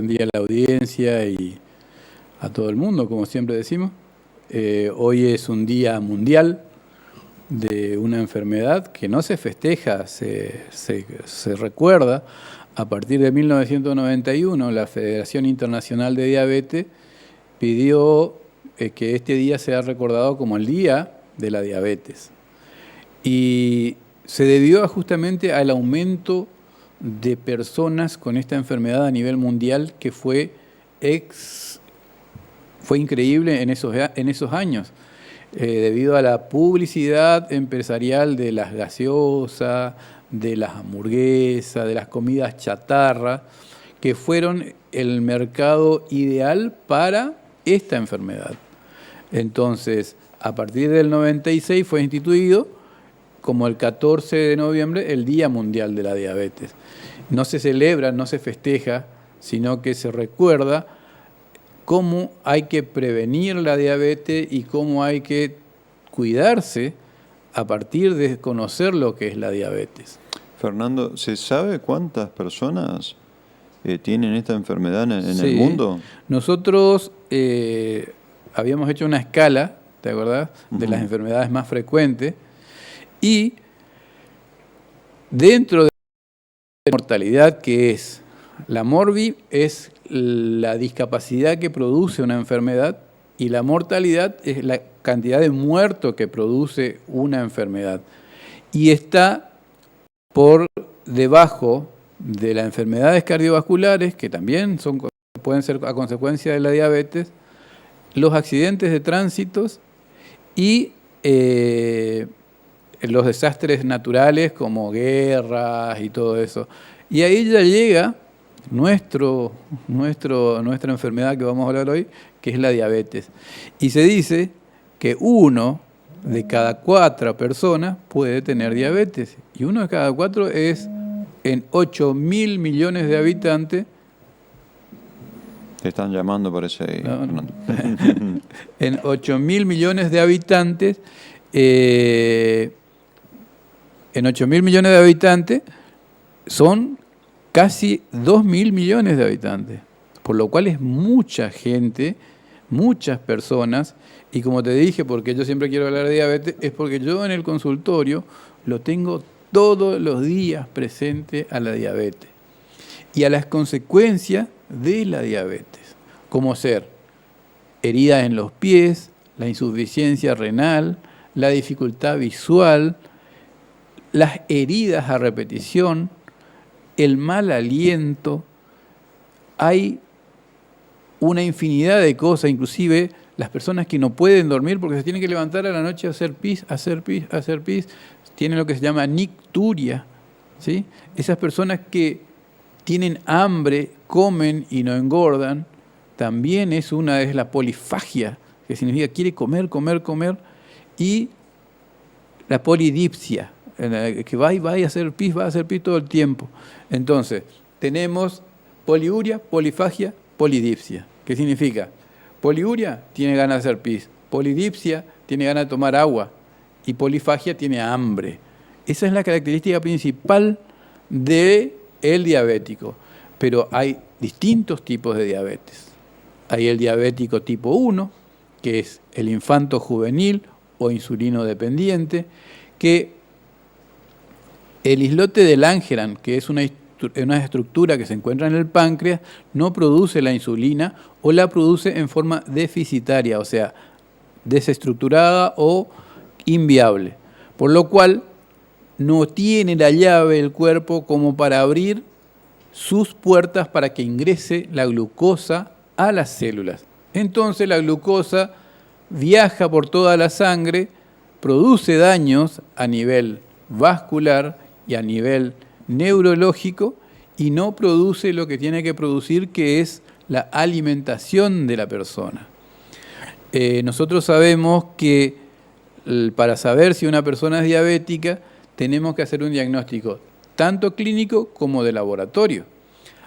Buen día a la audiencia y a todo el mundo, como siempre decimos. Hoy es un día mundial de una enfermedad que no se festeja, se recuerda. A partir de 1991, la Federación Internacional de Diabetes pidió que este día sea recordado como el Día de la Diabetes. Y se debió justamente al aumento de personas con esta enfermedad a nivel mundial que fue increíble en esos años, debido a la publicidad empresarial de las gaseosas, de las hamburguesas, de las comidas chatarra, que fueron el mercado ideal para esta enfermedad. Entonces, a partir del 96 fue instituido como el 14 de noviembre el Día Mundial de la Diabetes. No se celebra, no se festeja, sino que se recuerda cómo hay que prevenir la diabetes y cómo hay que cuidarse a partir de conocer lo que es la diabetes. Fernando, ¿se sabe cuántas personas tienen esta enfermedad en el mundo? Nosotros habíamos hecho una escala, ¿te acordás?, de las enfermedades más frecuentes, y dentro de la mortalidad, que es la morbi, es la discapacidad que produce una enfermedad, y la mortalidad es la cantidad de muertos que produce una enfermedad. Y está por debajo de las enfermedades cardiovasculares, que también pueden ser a consecuencia de la diabetes, los accidentes de tránsitos y los desastres naturales como guerras y todo eso. Y ahí ya llega nuestra enfermedad que vamos a hablar hoy, que es la diabetes. Y se dice que 1 de cada 4 personas puede tener diabetes. Y 1 de cada 4 es en 8.000 millones de habitantes. Te están llamando, parece ahí. No. En 8.000 millones de habitantes, son casi 2.000 millones de habitantes, por lo cual es mucha gente, muchas personas, y como te dije, porque yo siempre quiero hablar de diabetes, es porque yo en el consultorio lo tengo todos los días presente a la diabetes y a las consecuencias de la diabetes, como ser heridas en los pies, la insuficiencia renal, la dificultad visual, las heridas a repetición, el mal aliento. Hay una infinidad de cosas, inclusive las personas que no pueden dormir porque se tienen que levantar a la noche a hacer pis, tienen lo que se llama nicturia, ¿sí? Esas personas que tienen hambre, comen y no engordan, también es la polifagia, que significa quiere comer, y la polidipsia, que va a hacer pis todo el tiempo. Entonces, tenemos poliuria, polifagia, polidipsia. ¿Qué significa? Poliuria tiene ganas de hacer pis, polidipsia tiene ganas de tomar agua y polifagia tiene hambre. Esa es la característica principal del diabético. Pero hay distintos tipos de diabetes. Hay el diabético tipo 1, que es el infanto juvenil o insulino dependiente, que el islote de Langerhans, que es una estructura que se encuentra en el páncreas, no produce la insulina o la produce en forma deficitaria, o sea, desestructurada o inviable, por lo cual no tiene la llave el cuerpo como para abrir sus puertas para que ingrese la glucosa a las células. Entonces la glucosa viaja por toda la sangre, produce daños a nivel vascular y a nivel neurológico y no produce lo que tiene que producir, que es la alimentación de la persona. Nosotros sabemos que para saber si una persona es diabética tenemos que hacer un diagnóstico tanto clínico como de laboratorio.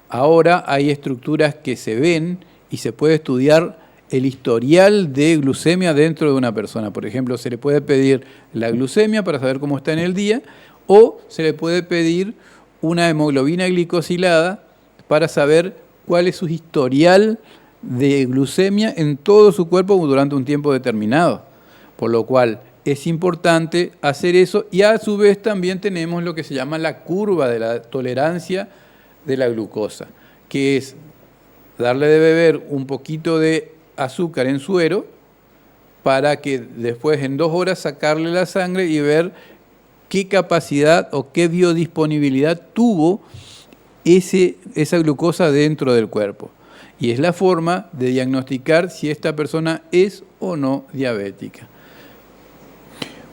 Ahora hay estructuras que se ven y se puede estudiar el historial de glucemia dentro de una persona. Por ejemplo, se le puede pedir la glucemia para saber cómo está en el día, o se le puede pedir una hemoglobina glicosilada para saber cuál es su historial de glucemia en todo su cuerpo durante un tiempo determinado. Por lo cual es importante hacer eso, y a su vez también tenemos lo que se llama la curva de la tolerancia de la glucosa, que es darle de beber un poquito de azúcar en suero para que después en 2 horas sacarle la sangre y ver qué capacidad o qué biodisponibilidad tuvo esa glucosa dentro del cuerpo. Y es la forma de diagnosticar si esta persona es o no diabética.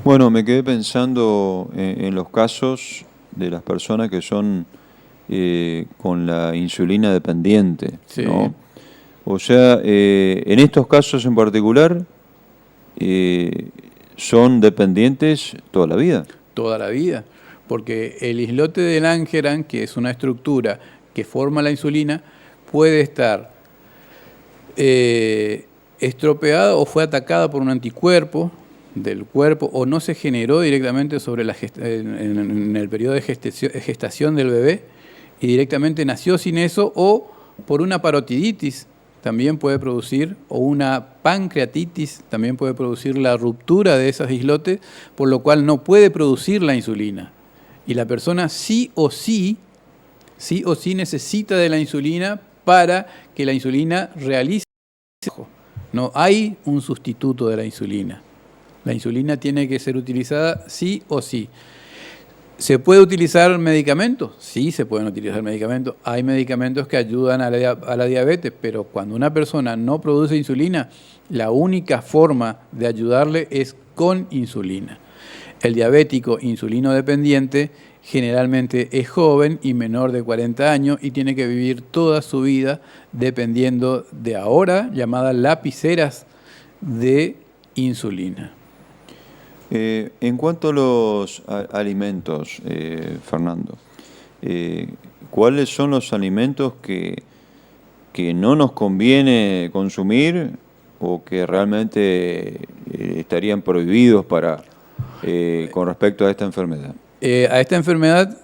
Bueno, me quedé pensando en los casos de las personas que son con la insulina dependiente, Sí. ¿no? O sea, en estos casos en particular, son dependientes toda la vida. Toda la vida, porque el islote de Langerhans, que es una estructura que forma la insulina, puede estar estropeada o fue atacada por un anticuerpo del cuerpo, o no se generó directamente sobre en el periodo de gestación del bebé y directamente nació sin eso, o por una parotiditis también puede producir, o una pancreatitis también puede producir la ruptura de esos islotes, por lo cual no puede producir la insulina. Y la persona sí o sí necesita de la insulina para que la insulina realice el trabajo. No hay un sustituto de la insulina. La insulina tiene que ser utilizada sí o sí. ¿Se puede utilizar medicamentos? Sí, se pueden utilizar medicamentos. Hay medicamentos que ayudan a la diabetes, pero cuando una persona no produce insulina, la única forma de ayudarle es con insulina. El diabético insulino dependiente generalmente es joven y menor de 40 años y tiene que vivir toda su vida dependiendo de ahora llamadas lapiceras de insulina. En cuanto a los alimentos, Fernando, ¿cuáles son los alimentos que no nos conviene consumir o que realmente estarían prohibidos con respecto a esta enfermedad? A esta enfermedad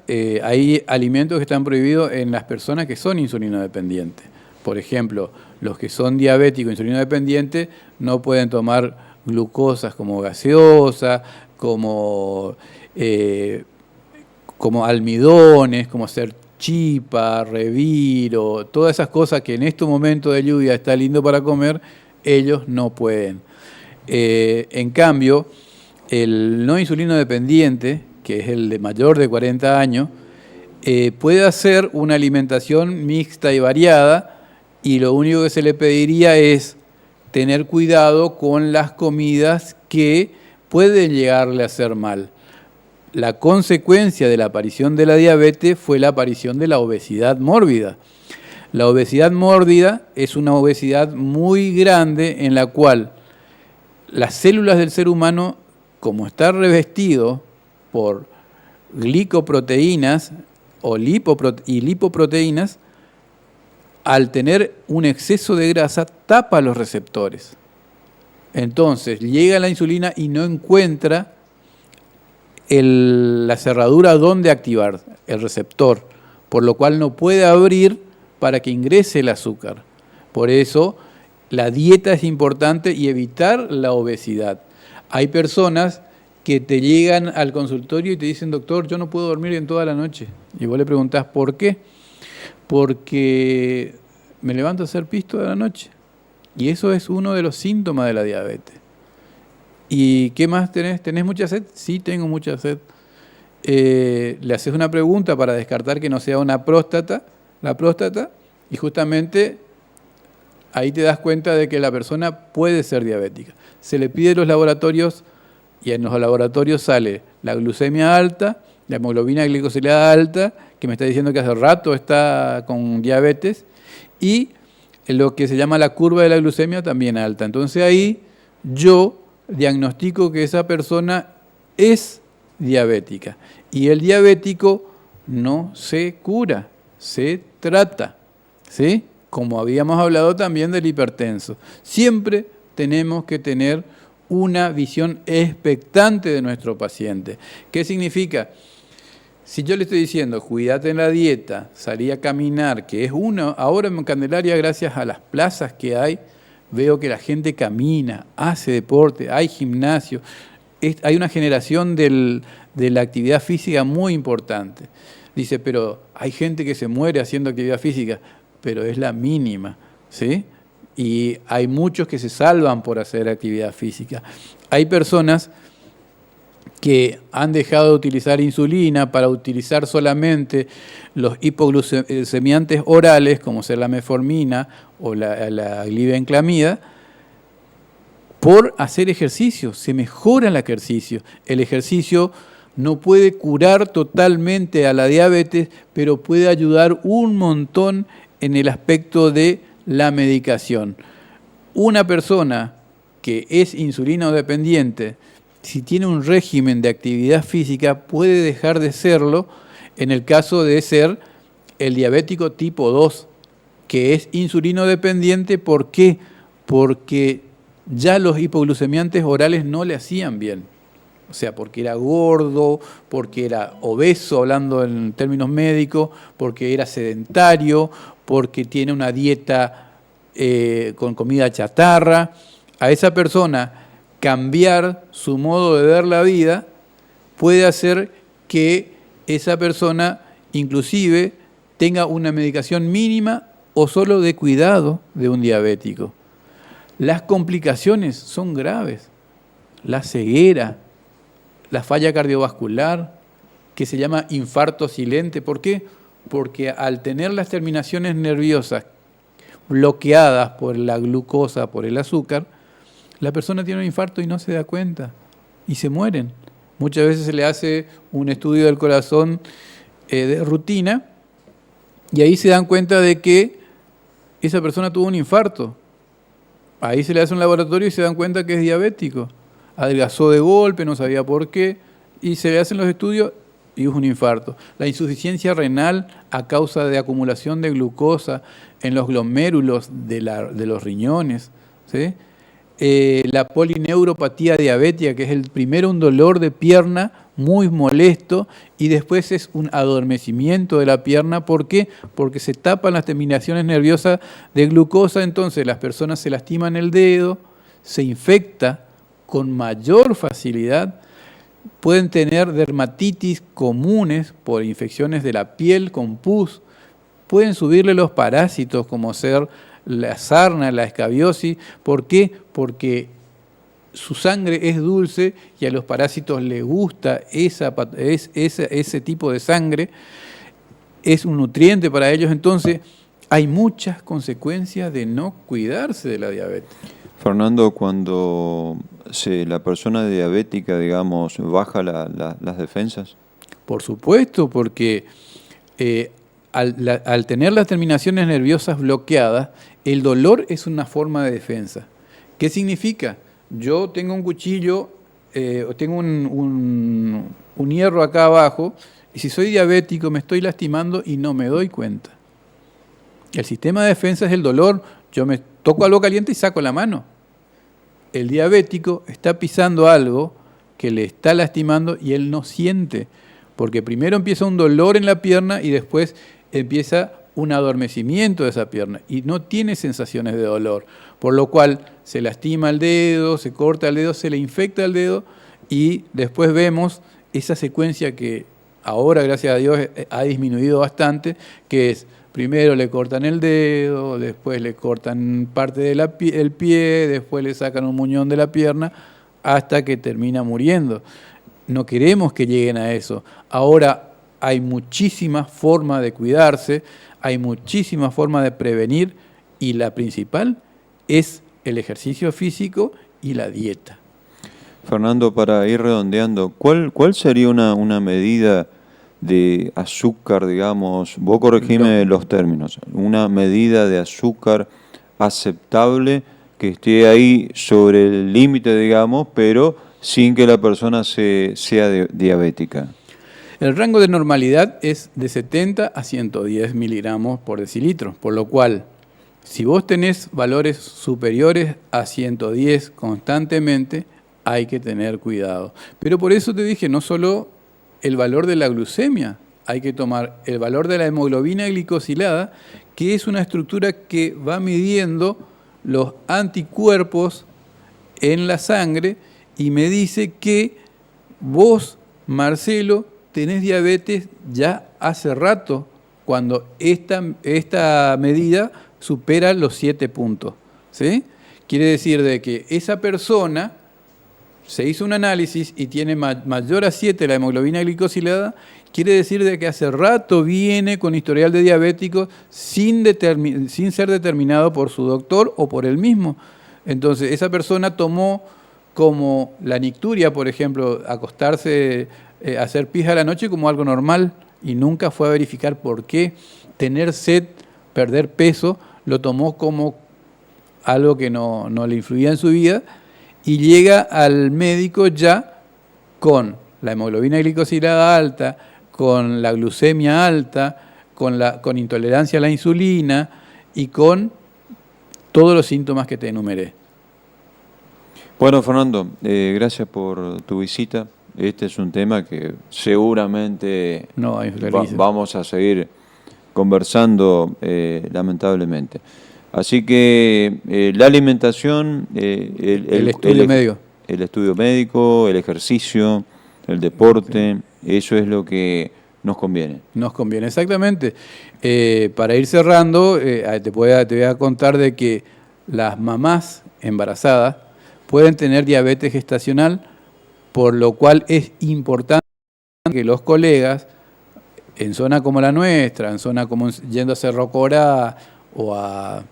hay alimentos que están prohibidos en las personas que son insulinodependientes. Por ejemplo, los que son diabéticos insulinodependientes no pueden tomar glucosas como gaseosa, como almidones, como ser chipa, reviro, todas esas cosas que en este momento de lluvia está lindo para comer, ellos no pueden. En cambio, el no insulino dependiente, que es el de mayor de 40 años, puede hacer una alimentación mixta y variada, y lo único que se le pediría es tener cuidado con las comidas que pueden llegarle a hacer mal. La consecuencia de la aparición de la diabetes fue la aparición de la obesidad mórbida. La obesidad mórbida es una obesidad muy grande en la cual las células del ser humano, como está revestido por glicoproteínas y lipoproteínas, al tener un exceso de grasa, tapa los receptores. Entonces, llega la insulina y no encuentra la cerradura donde activar el receptor, por lo cual no puede abrir para que ingrese el azúcar. Por eso, la dieta es importante y evitar la obesidad. Hay personas que te llegan al consultorio y te dicen, doctor, yo no puedo dormir en toda la noche. Y vos le preguntás, ¿por qué? Porque me levanto a hacer pisto de la noche. Y eso es uno de los síntomas de la diabetes. ¿Y qué más tenés? ¿Tenés mucha sed? Sí, tengo mucha sed. Le haces una pregunta para descartar que no sea la próstata, y justamente ahí te das cuenta de que la persona puede ser diabética. Se le pide los laboratorios, y en los laboratorios sale la glucemia alta, la hemoglobina glicosilada alta, que me está diciendo que hace rato está con diabetes, y lo que se llama la curva de la glucemia también alta. Entonces ahí yo diagnostico que esa persona es diabética. Y el diabético no se cura, se trata, ¿sí? Como habíamos hablado también del hipertenso. Siempre tenemos que tener una visión expectante de nuestro paciente. ¿Qué significa? Si yo le estoy diciendo, cuídate en la dieta, salí a caminar, que es uno, ahora en Candelaria, gracias a las plazas que hay, veo que la gente camina, hace deporte, hay gimnasio, hay una generación de la actividad física muy importante. Dice, pero hay gente que se muere haciendo actividad física, pero es la mínima, ¿sí? Y hay muchos que se salvan por hacer actividad física. Hay personas que han dejado de utilizar insulina para utilizar solamente los hipoglucemiantes orales, como ser la metformina o la glibenclamida, por hacer ejercicio. Se mejora el ejercicio. El ejercicio no puede curar totalmente a la diabetes, pero puede ayudar un montón en el aspecto de la medicación. Una persona que es insulino dependiente, si tiene un régimen de actividad física, puede dejar de serlo en el caso de ser el diabético tipo 2, que es insulino dependiente. ¿Por qué? Porque ya los hipoglucemiantes orales no le hacían bien. O sea, porque era gordo, porque era obeso, hablando en términos médicos, porque era sedentario, porque tiene una dieta con comida chatarra. A esa persona cambiar su modo de ver la vida puede hacer que esa persona inclusive tenga una medicación mínima o solo de cuidado de un diabético. Las complicaciones son graves. La ceguera, la falla cardiovascular, que se llama infarto silente. ¿Por qué? Porque al tener las terminaciones nerviosas bloqueadas por la glucosa, por el azúcar, la persona tiene un infarto y no se da cuenta y se mueren. Muchas veces se le hace un estudio del corazón de rutina y ahí se dan cuenta de que esa persona tuvo un infarto. Ahí se le hace un laboratorio y se dan cuenta que es diabético. Adelgazó de golpe, no sabía por qué, y se le hacen los estudios y es un infarto. La insuficiencia renal a causa de acumulación de glucosa en los glomérulos de los riñones, ¿sí? La polineuropatía diabética, que es primero un dolor de pierna muy molesto y después es un adormecimiento de la pierna. ¿Por qué? Porque se tapan las terminaciones nerviosas de glucosa, entonces las personas se lastiman el dedo, se infecta con mayor facilidad, pueden tener dermatitis comunes por infecciones de la piel con pus, pueden subirle los parásitos como ser la sarna, la escabiosis. ¿Por qué? Porque su sangre es dulce y a los parásitos les gusta ese tipo de sangre, es un nutriente para ellos. Entonces hay muchas consecuencias de no cuidarse de la diabetes. Fernando, cuando la persona diabética, digamos, baja las defensas. Por supuesto, porque al tener las terminaciones nerviosas bloqueadas, el dolor es una forma de defensa. ¿Qué significa? Yo tengo un cuchillo, tengo un hierro acá abajo, y si soy diabético me estoy lastimando y no me doy cuenta. El sistema de defensa es el dolor. Yo me toco algo caliente y saco la mano. El diabético está pisando algo que le está lastimando y él no siente, porque primero empieza un dolor en la pierna y después empieza un adormecimiento de esa pierna y no tiene sensaciones de dolor, por lo cual se lastima el dedo, se corta el dedo, se le infecta el dedo y después vemos esa secuencia que ahora, gracias a Dios, ha disminuido bastante, que es primero le cortan el dedo, después le cortan parte del pie, después le sacan un muñón de la pierna, hasta que termina muriendo. No queremos que lleguen a eso. Ahora hay muchísimas formas de cuidarse, hay muchísimas formas de prevenir y la principal es el ejercicio físico y la dieta. Fernando, para ir redondeando, ¿cuál sería una medida de azúcar, digamos, vos corregime los términos, una medida de azúcar aceptable que esté ahí sobre el límite, digamos, pero sin que la persona sea diabética? El rango de normalidad es de 70 a 110 miligramos por decilitro, por lo cual, si vos tenés valores superiores a 110 constantemente, hay que tener cuidado. Pero por eso te dije, no solo el valor de la glucemia, hay que tomar el valor de la hemoglobina glicosilada, que es una estructura que va midiendo los anticuerpos en la sangre y me dice que vos, Marcelo, tenés diabetes ya hace rato, cuando esta medida supera los 7 puntos. ¿Sí? Quiere decir de que esa persona se hizo un análisis y tiene mayor a 7 la hemoglobina glicosilada, quiere decir de que hace rato viene con historial de diabéticos sin ser determinado por su doctor o por él mismo. Entonces, esa persona tomó como la nicturia, por ejemplo, acostarse, hacer pis a la noche como algo normal y nunca fue a verificar por qué. Tener sed, perder peso, lo tomó como algo que no le influía en su vida y llega al médico ya con la hemoglobina glicosilada alta, con la glucemia alta, con intolerancia a la insulina y con todos los síntomas que te enumeré. Bueno, Fernando, gracias por tu visita. Este es un tema que seguramente vamos a seguir conversando, lamentablemente. Así que la alimentación, el estudio médico. El estudio médico, el ejercicio, el deporte, eso es lo que nos conviene. Nos conviene, exactamente. Para ir cerrando, te voy a contar de que las mamás embarazadas pueden tener diabetes gestacional, por lo cual es importante que los colegas en zona como la nuestra, en zona como yendo a Cerro Corá o a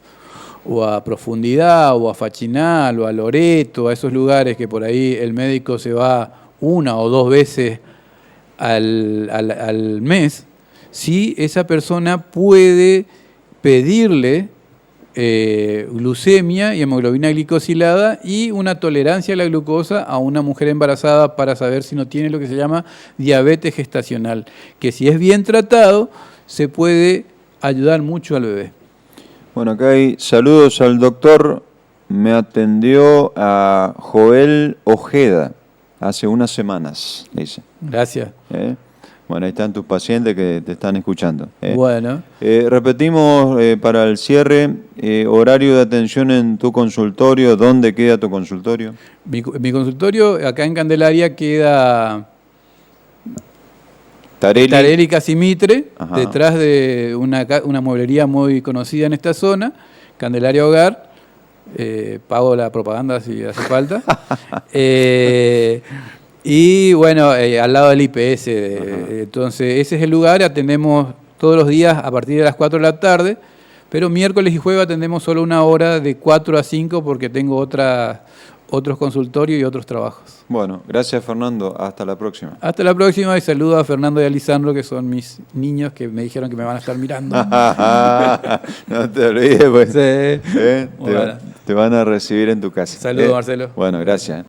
Profundidad o a Fachinal o a Loreto, a esos lugares que por ahí el médico se va 1 o 2 veces al mes, si esa persona puede pedirle glucemia y hemoglobina glicosilada y una tolerancia a la glucosa a una mujer embarazada para saber si no tiene lo que se llama diabetes gestacional, que si es bien tratado se puede ayudar mucho al bebé. Bueno, acá hay saludos al doctor. Me atendió a Joel Ojeda hace unas semanas, dice. Gracias. Bueno, ahí están tus pacientes que te están escuchando. Bueno. Repetimos para el cierre, horario de atención en tu consultorio. ¿Dónde queda tu consultorio? Mi consultorio acá en Candelaria queda Tareli Casimitre, detrás de una mueblería muy conocida en esta zona, Candelaria Hogar. Pago la propaganda si hace falta. Y bueno, al lado del IPS. Entonces, ese es el lugar. Atendemos todos los días a partir de las 4 de la tarde, pero miércoles y jueves atendemos solo 1 hora de 4 a 5 porque tengo otros consultorios y otros trabajos. Bueno, gracias Fernando. Hasta la próxima. Hasta la próxima y saludo a Fernando y a Lisandro, que son mis niños que me dijeron que me van a estar mirando. No te olvides, pues. Sí. Te van a recibir en tu casa. Saludos, Marcelo. Bueno, gracias.